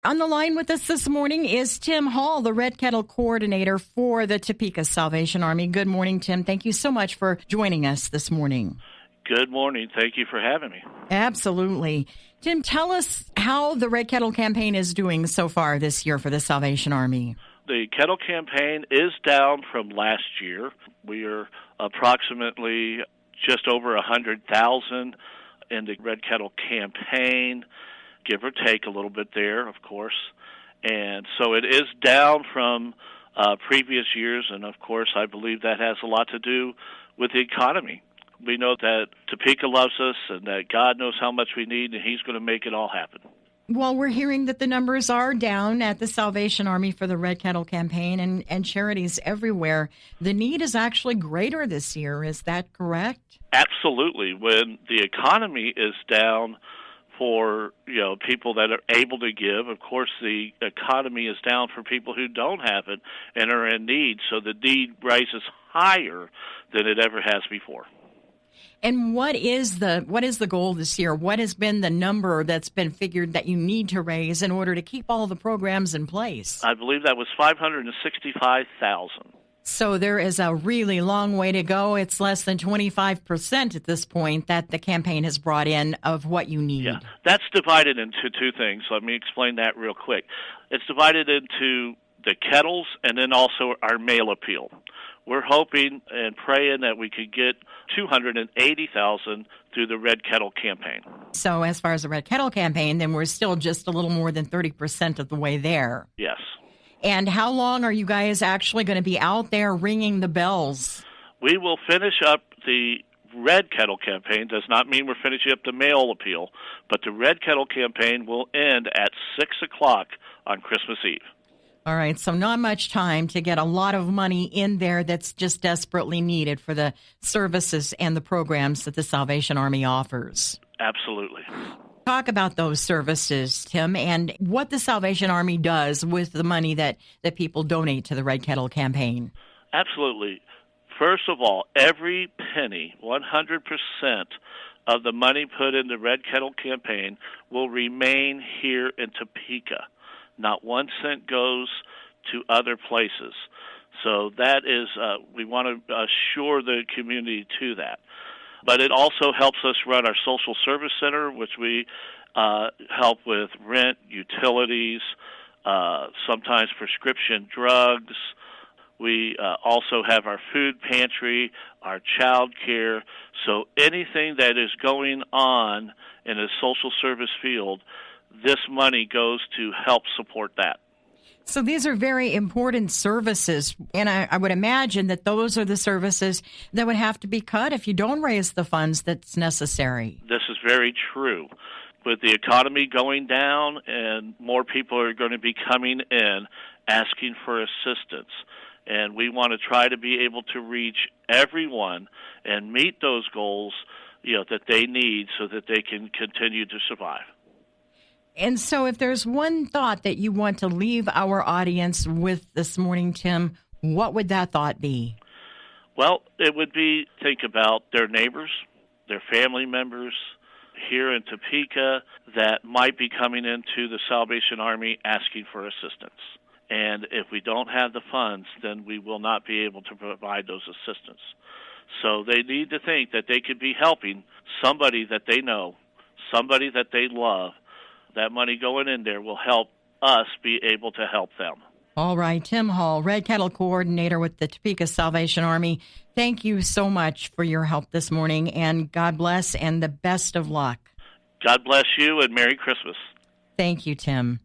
On the line with us this morning is Tim Hall, the Red Kettle Coordinator for the Topeka Salvation Army. Good morning, Tim. Thank you so much for joining us this morning. Good morning. Thank you for having me. Absolutely. Tim, tell us how the Red Kettle Campaign is doing so far this year for the Salvation Army. The Kettle Campaign is down from last year. We are approximately just over 100,000 in the Red Kettle Campaign, give or take a little bit there, of course. And so it is down from previous years, and of course I believe that has a lot to do with the economy. We know that Topeka loves us and that God knows how much we need, and He's going to make it all happen. Well, we're hearing that the numbers are down at the Salvation Army for the Red Kettle Campaign and charities everywhere. The need is actually greater this year. Is that correct? Absolutely. When the economy is down for people that are able to give, of course the economy is down for people who don't have it and are in need. So the need rises higher than it ever has before. And what is the goal this year? What has been the number that's been figured that you need to raise in order to keep all the programs in place? I believe that was $565,000. So there is a really long way to go. It's less than 25% at this point that the campaign has brought in of what you need. Yeah, that's divided into two things. Let me explain that real quick. It's divided into the kettles and then also our mail appeal. We're hoping and praying that we could get $280,000 through the Red Kettle Campaign. So as far as the Red Kettle Campaign, then we're still just a little more than 30% of the way there. Yes. And how long are you guys actually going to be out there ringing the bells? We will finish up the Red Kettle Campaign. Does not mean we're finishing up the mail appeal, but the Red Kettle Campaign will end at 6 o'clock on Christmas Eve. All right, so not much time to get a lot of money in there that's just desperately needed for the services and the programs that the Salvation Army offers. Absolutely. Talk about those services, Tim, and what the Salvation Army does with the money that people donate to the Red Kettle Campaign. Absolutely. First of all, every penny, 100% of the money put in the Red Kettle Campaign will remain here in Topeka. Not 1 cent goes to other places. So that is, we want to assure the community to that. But it also helps us run our social service center, which we help with rent, utilities, sometimes prescription drugs. We also have our food pantry, our child care. So anything that is going on in a social service field, this money goes to help support that. So these are very important services, and I would imagine that those are the services that would have to be cut if you don't raise the funds that's necessary. This is very true. With the economy going down and more people are going to be coming in asking for assistance, and we want to try to be able to reach everyone and meet those goals that they need so that they can continue to survive. And so if there's one thought that you want to leave our audience with this morning, Tim, what would that thought be? Well, it would be think about their neighbors, their family members here in Topeka that might be coming into the Salvation Army asking for assistance. And if we don't have the funds, then we will not be able to provide those assistance. So they need to think that they could be helping somebody that they know, somebody that they love. That money going in there will help us be able to help them. All right, Tim Hall, Red Kettle Coordinator with the Topeka Salvation Army. Thank you so much for your help this morning, and God bless and the best of luck. God bless you, and Merry Christmas. Thank you, Tim.